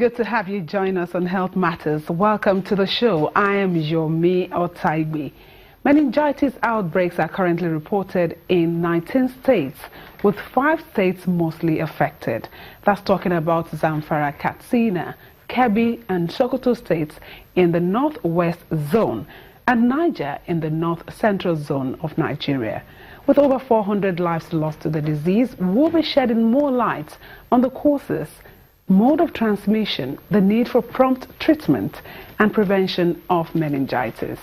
Good to have you join us on Health Matters. Welcome to the show. I am Yomi Otaigbe. Meningitis outbreaks are currently reported in 19 states, with 5 states mostly affected. That's talking about Zamfara, Katsina, Kebbi and Sokoto states in the northwest zone and Niger in the north-central zone of Nigeria. With over 400 lives lost to the disease, we'll be shedding more light on the causes, mode of transmission, the need for prompt treatment and prevention of meningitis.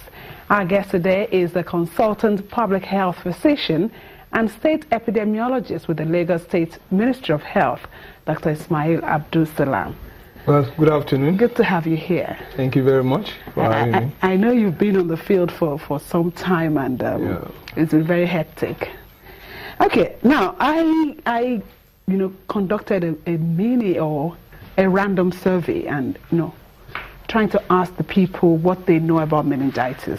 Our guest today is the consultant public health physician and state epidemiologist with the Lagos State Ministry of Health, Dr. Ismail Abdul Salam. Well, good afternoon. Good to have you here. Thank you very much for having me. I know you've been on the field for some time and it's been very hectic. Okay, now I conducted a mini or a random survey and trying to ask the people what they know about meningitis.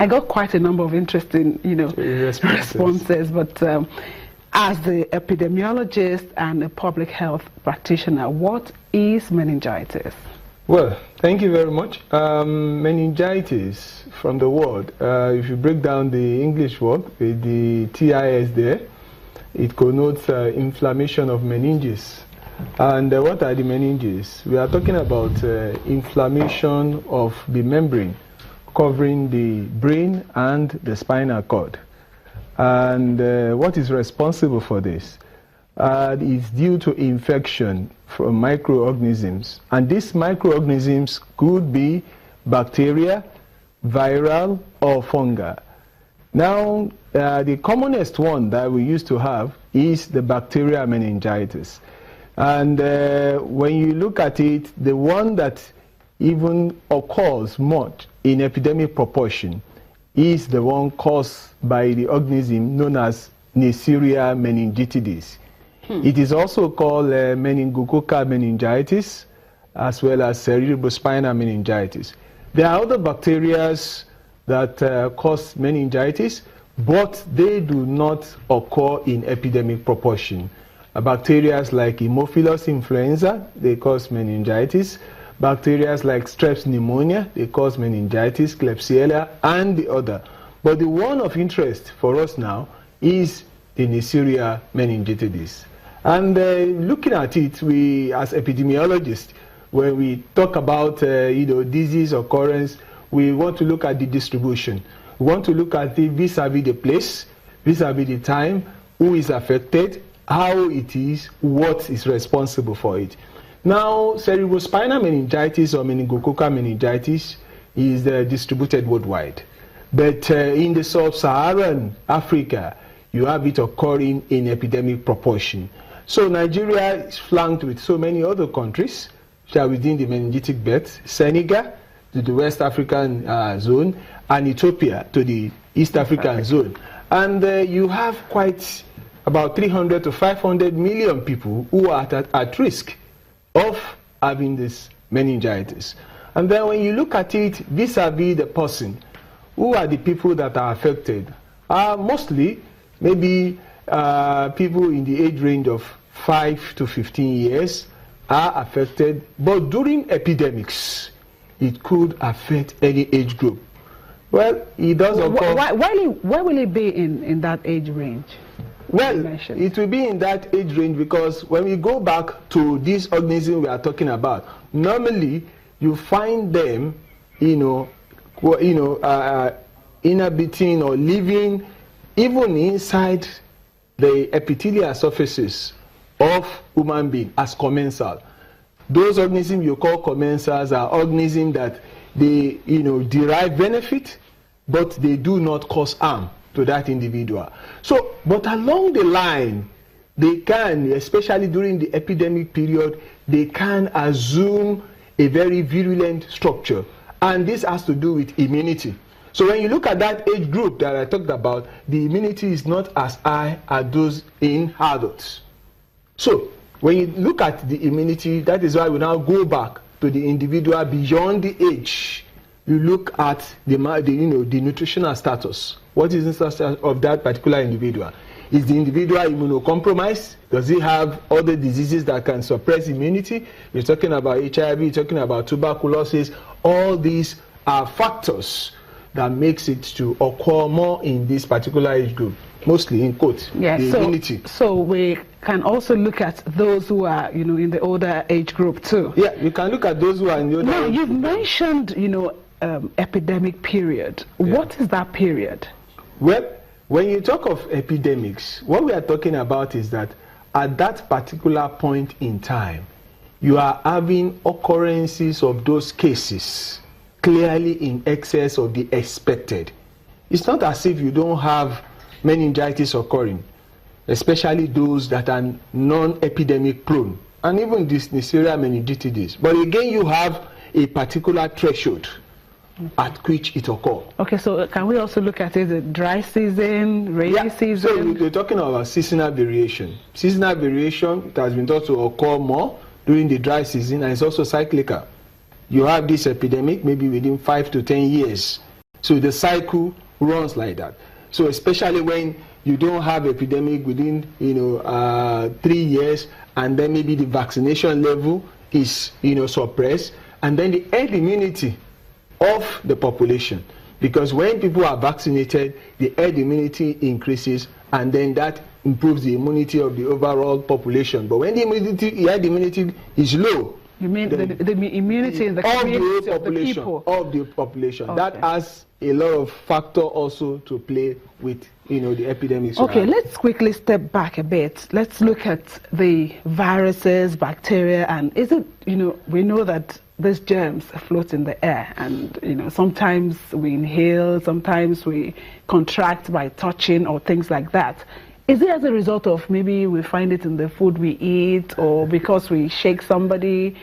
I got quite a number of interesting responses, but as the epidemiologist and a public health practitioner, what is meningitis? Well, thank you very much. Meningitis, from the word, if you break down the English word with the TIS there, it connotes inflammation of meninges. And what are the meninges? We are talking about inflammation of the membrane covering the brain and the spinal cord. And what is responsible for this? Is due to infection from microorganisms. And these microorganisms could be bacteria, viral, or fungi. Now, the commonest one that we used to have is the bacterial meningitis. And when you look at it, the one that even occurs much in epidemic proportion is the one caused by the organism known as Neisseria meningitidis. It is also called meningococcal meningitis as well as cerebrospinal meningitis. There are other bacteria that cause meningitis, but they do not occur in epidemic proportion. Bacteria like Haemophilus influenza, they cause meningitis. Bacteria like Strep pneumonia, they cause meningitis, Klebsiella, and the other. But the one of interest for us now is the Neisseria meningitidis. And looking at it, we as epidemiologists, when we talk about disease occurrence, we want to look at the distribution. We want to look at the vis-a-vis the place, vis-a-vis the time, who is affected, how it is, what is responsible for it. Now, cerebrospinal meningitis or meningococcal meningitis is distributed worldwide. But in the sub-Saharan Africa, you have it occurring in epidemic proportion. So Nigeria is flanked with so many other countries which are within the meningitic belt: Senegal to the West African zone, and Ethiopia to the East African zone. And you have quite about 300 to 500 million people who are at risk of having this meningitis. And then when you look at it vis-a-vis the person, who are the people that are affected? Mostly maybe people in the age range of 5 to 15 years are affected, but during epidemics, it could affect any age group. Well, it does occur. Why will it be in that age range? Well, it will be in that age range because when we go back to this organism we are talking about, normally you find them, inhabiting or living even inside the epithelial surfaces of human being as commensal. Those organisms you call commensals are organisms that they derive benefit, but they do not cause harm to that individual. So, but along the line, they can, especially during the epidemic period, they can assume a very virulent structure. And this has to do with immunity. So when you look at that age group that I talked about, the immunity is not as high as those in adults. So when you look at the immunity, that is why we now go back to the individual beyond the age. You look at the nutritional status. What is the status of that particular individual? Is the individual immunocompromised? Does he have other diseases that can suppress immunity? You're talking about HIV, you're talking about tuberculosis. All these are factors that makes it to occur more in this particular age group, mostly in quote, yes, the immunity. So we can also look at those who are, in the older age group too. Yeah, you can look at those who are in the older age group. Now, you've mentioned, epidemic period. Yeah. What is that period? Well, when you talk of epidemics, what we are talking about is that at that particular point in time, you are having occurrences of those cases clearly in excess of the expected. It's not as if you don't have meningitis occurring, especially those that are non-epidemic prone, and even this Neisseria meningitidis. But again, you have a particular threshold at which it occurs. Okay, so can we also look at it the dry season, rainy season? So we're talking about seasonal variation. Seasonal variation, it has been thought to occur more during the dry season, and it's also cyclical. You have this epidemic maybe within 5 to 10 years. So the cycle runs like that. So especially when you don't have epidemic within 3 years, and then maybe the vaccination level is suppressed, and then the herd immunity of the population, because when people are vaccinated, the herd immunity increases, and then that improves the immunity of the overall population. But when the herd immunity is low, you mean the immunity in the community of the population. Okay. That has a lot of factor also to play with the epidemics. Okay, let's quickly step back a bit. Let's look at the viruses, bacteria, and is it we know that these germs float in the air, and sometimes we inhale, sometimes we contract by touching or things like that. Is it as a result of maybe we find it in the food we eat, or because we shake somebody?